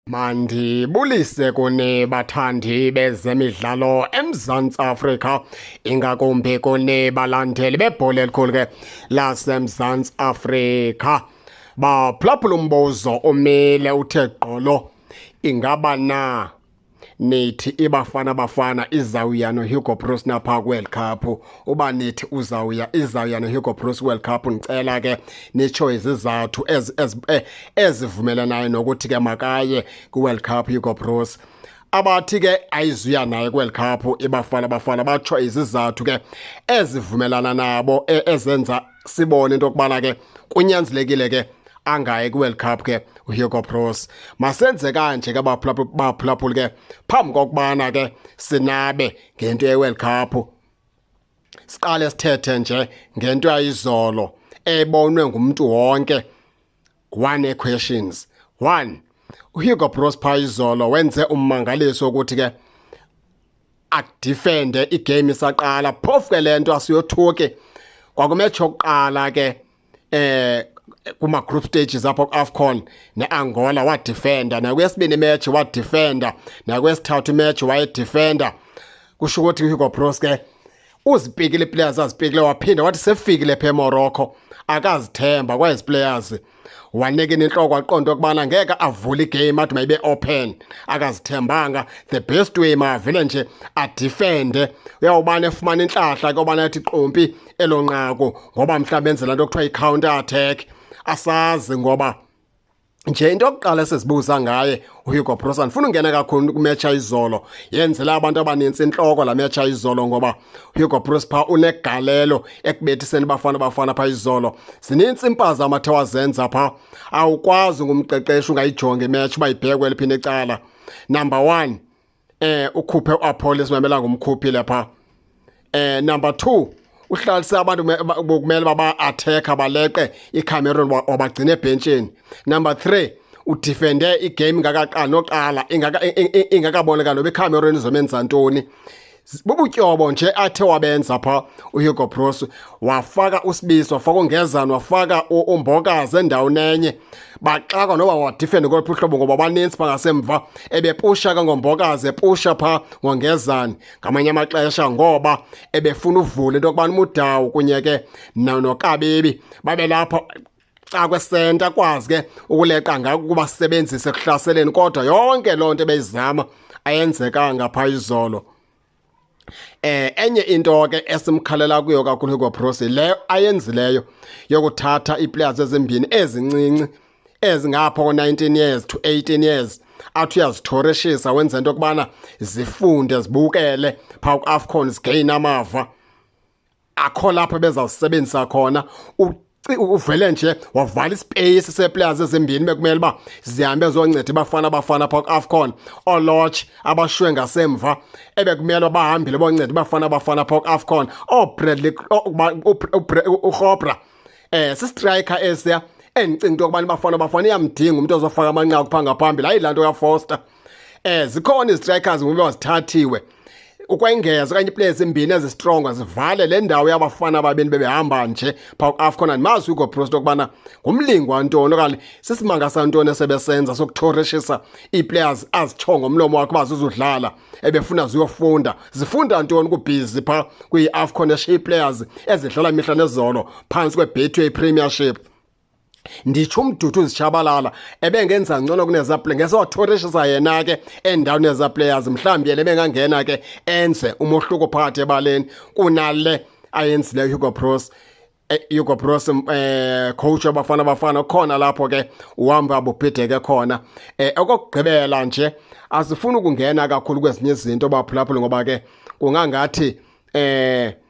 Mandibulise kuni bathandi bezemidlalo eMzantsi Afrika, ingakumbi kuni balandeli bebhola elikhulu ke laseMzantsi Afrika. Baphulaphula umbuzo umile uthe gqolo, ingaba na nithi iBafana Bafana izawuya noHugo Broos napha World Cup? Uba nithi izawuya noHugo Broos World Cup, ndicela ke nitsho izizathu ezivumelanayo nokuthi ke makaye kwiWorld Cup Hugo Broos. Abathi ke ayizuya naye kwiWorld Cup iBafana Bafana batsho izizathu ke ezivumelana nabo ezenza sibone into yokubana ke kunyanzelekile ke angayi kwiWorld Cup ke uHugo Broos. Masenze kanje ke baphulaphula ke phambi kokubana ke sinabe ngento yeWorld Cup, siqale sithethe nje ngento yayizolo ebonwe ngumuntu wonke. One questions. One, uHugo Broos phayizolo wenze ummangaliso ukuthi ke akudefende igame isaqala, phofu ke lento asiyothuki kwakumetho yokuqala ke kuma-group stages apho ku-AFCON ne-Angola wadefenda, nakwesibini imatch wadefenda, nakwesithathu imatch wayedefenda. Kusho ukuthi uHugo Broos ke uzipikile ii-players azipikile, waphinda wathi sefikile phe eMorocco akazithemba kwezi players, wanika intloko waqonda ukubana ngeke avule igame athi mayibe open, akazithembanga. The best way mavele nje adefende, uyawubana efumana intlahla ke ubana yathi qompi elo nqaku ngoba mhlawumbe enzela into kuthiwa i-counter attack. Asazi ngoba nje into yokuqala esizibuza ngaye uHugo Broos, andifuna ungena kakhulu kumatch ayizolo, yenzela abantu abanintsi intloko la match ayizolo ngoba uHugo Broos pha unegalelo ekubethiseni iBafana Bafana pha izolo. Zinintsi impazamo athe wazenza pha, awukwazi ngumqeqeshi ungayijonga imatch uba ibhekwe liphinde icala. Number one, ukhuphe uApollo simamela ngumkhuphile pha. Number two, uhlalise abantu bokumele baba-attack baleqe iCameroon wabagcina ebhentshini. Number three, udefende igame ingakaqali noqala, ingakaboneka noba iCameroon izomenza ntoni. Bubutyobo nje athe wabenza pha uHugo Broos. Wafaka uSibisi, wafaka uNgezana, wafaka uMbokazi endaweni enye, baxakwa noba wadefende koluphi uhlobo ngoba banintsi bangasemva ebepusha ke ngoMbokazi, epusha pha ngoNgezana ngamanye amaxesha ngoba ebefuna uvula into yokubana uMudawu kunye ke noKabebi babe lapha xa kwesenta, kwazi ke ukuleqa ngako ukubasebenzisa ekuhlaseleni, kodwa yonke loo nto ebeyizama ayenzekanga pha izolo. Enye into ke esimkhalela kuyo kakhulu uHugo Broos leyo ayenzileyo yokuthatha ii-players ezimbini ezincinci ezingapha ko-19 years to 18 years, athi uyazithoreshisa wenza into yokubana zifunde zibukele phaa ku-AFCON zigeyine amava. Akho lapho bezawusebenzisa khona, uvele nje wavala ispace seeplayers ezimbini bekumele uba zihambe zonceda iBafana Bafana phaa ku-AFCON. oLodge abashwe ngasemva ebekumele bahambile bonceda iBafana Bafana phaa ku-AFCON. Bradley uRhobra sistriker esiya endicinga into yokubana iBafana Bafana iyamdinga umuntu ozofaka amanqaku phaa ngaphambili, hayi laa nto kaFoster. Zikhona izistrikers ngoba wazithathiwe ukwengeza okanye ii-players ezimbini ezistrongo zivale le ndawo yabafana ababini bebehamba nje phaa ku-AFCON. Andimazi uHugo Broos okubana ngumlingo wantoni okanye sisimanga santoni esebesenza sokuthoreshisa ii-players azitsho ngomlomo wakhe uba zizudlala ebefuna ziyofunda. Zifunda ntoni kubhizi phaa kwi-AFCON eshiya ii-players ezidlala mihla nezolo phantsi kwe-Betway Premiership? Nditsho umdudu uzitshabalala ebengenza ngcono kuneza players, ngesawuthoreshisa yena ke endaweni neza players, mhlawumbi yena ebengangena ke enze umohluko phakathi ebaleni kunale ayenzileyo uHugo Broos. uHugo Broos coach waBafana Bafana khona lapho ke uhamba bubhideke khona. Okokugqibela nje asifuni ukungena kakhulu kwezinye izinto baphulaphula ngoba ke kungangathi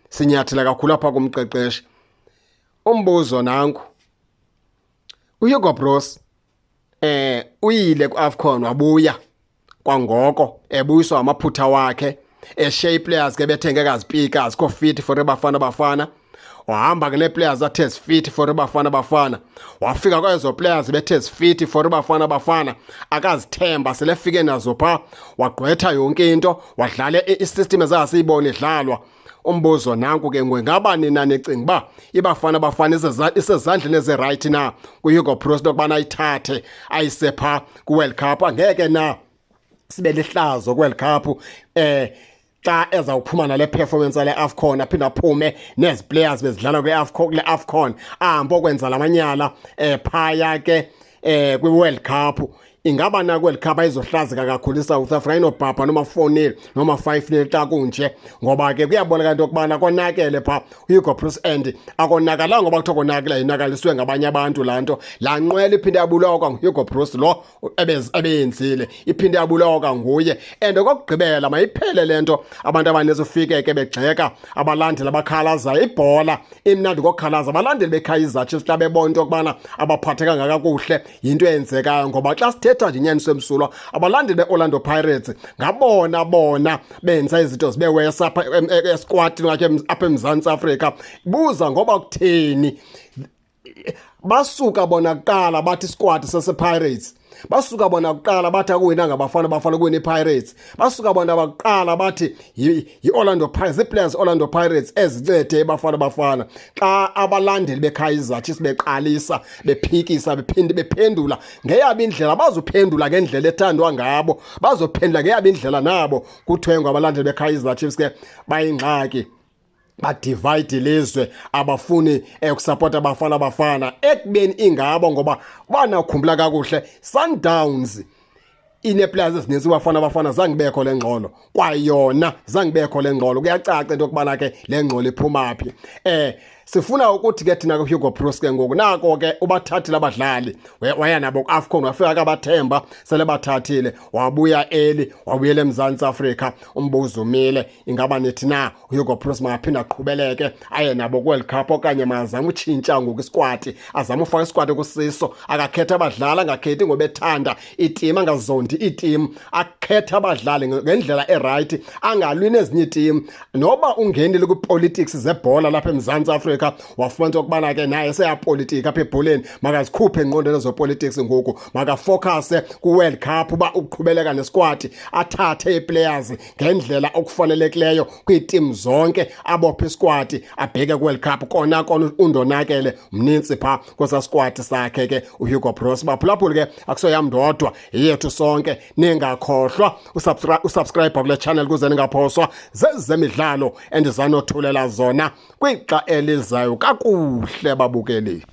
sinyathela kakhulu apha kumqeqeshi. Umbuzo nanku, uHugo Broos uyile ku-AFCON wabuya kwangoko ebuyiswa amaphutha wakhe, eshiya players ke bethenge kazipika azikho fit for iBafana Bafana. Wahamba ke nee-players athe zifit for iBafana Bafana, wafika kwezo players bethe zifit for iBafana Bafana, akazithemba selefike nazo phaa wagqwetha yonke into, wadlala isystem ezasiyibona idlalwa. umbuzo nanku ke ngaba nina nicinga uba iBafana Bafana isezandleni ezi-right na kuHugo Broos lokubana ayithathe ayise phaa ku-World Cup? Angeke na sibe lihlazo ku-World Cup xa ezawuphuma nale performance yale AFCON aphinde aphume nezi players bezidlala kule AFCON ahambe okwenza lamanyala phaya ke kwi-World Cup? Ingaba na World Cup ayizohlazeka kakhulu iSouth Africa inobhabha noma 4-0 noma 5-0 xa kunje, ngoba ke kuyabonakala into yokubana konakele phaa uHugo Broos and akonakalanga ngoba kuthiwa konakela inakaliswe ngabanye abantu laa nto. Laa nqwela iphinde yabulawa kwanguHugo Broos lo ebeyenzile, iphinde yabulawa kwanguye. And okokugqibela mayiphele le nto abantu abaninzi ufike ke begxeka abalandeli abakhalazayo. Ibhola imnandi kokukhalaza, abalandeli beKaizer Chiefs xa bebona into yokubana abaphathekanga kakuhle yinto eyenzekayo, ngoba xa sithetha nje inyaniso emsulwa abalandeli beOrlando Pirates ngabona bona benza izinto zibe wesa apha esquadini wakhe apha eMzantsi Afrika. Buza ngoba kutheni basuka bona kuqala bathi squad sase-Pirates, basuka bona kuqala bathi akuwina ngabafana bafana kuwina iPirates, basuka bona bakuqala bathi yi-Orlando Pirates, ii-players Orlando Pirates ezincede iBafana Bafana. Xa abalandeli beKaizer Chiefs beqalisa bephikisa bephinde bephendula ngeyabo indlela, bazophendula ngendlela ethandwa ngabo, bazophendula ngeyabo indlela nabo kuthengwa abalandeli beKaizer Chiefs ke bayingxaki, badivide ilizwe, abafuni ukusapota aBafana Bafana ekubeni ingabo, ngoba banakukhumbula kakuhle Sundowns ine-players ezininzi iBafana Bafana zange bekho le ngxolo, kwayona zange bekho le ngxolo. Kuyacaca into yokubana ke le ngxolo iphuma phi. Sifuna ukuthi ke thina kuHugo Broos ke ngoku nako ke ubathathile abadlali, waya nabo ku-AFCON wafika kabathemba sele bathathile, wabuya wabuyela eMzantsi Afrika. Umbuzo umile, ingaba nithi na uHugo Broos mangaphinda aqhubeleke aye nabo ku-World Cup okanye mazame utshintsha ngoku iskwadi, azame ufaka iskwadi kusiso, akakhetha abadlali, angakhethi ngoba ethanda itim, angazondi itim, akhetha abadlali ngendlela erayithi, angalwi nezinye itim. Noba ungenile kwipolitics zebhola lapha eMzantsi Afrika wafumana ukubana ke naye seyapolitika apha ebholeni, makazikhuphe engqondweni zopolitics ngoku, makafocuse ku-World Cup uba uqhubeleka nesquad, athathe ii-players ngendlela okufanelekileyo kwiitim zonke, abophe isquad abheke ku-World Cup. Kona undonakele mnintsi phaa kwesa squad sakhe ke uHugo Broos. Baphulaphuli ke akusoyam ndodwa, yethu sonke. Ningakhohlwa usubscribe kule channel kuze ningaphoswa zezemidlalo endizanothulela zona kwixa elizayo kakuhle babukeli.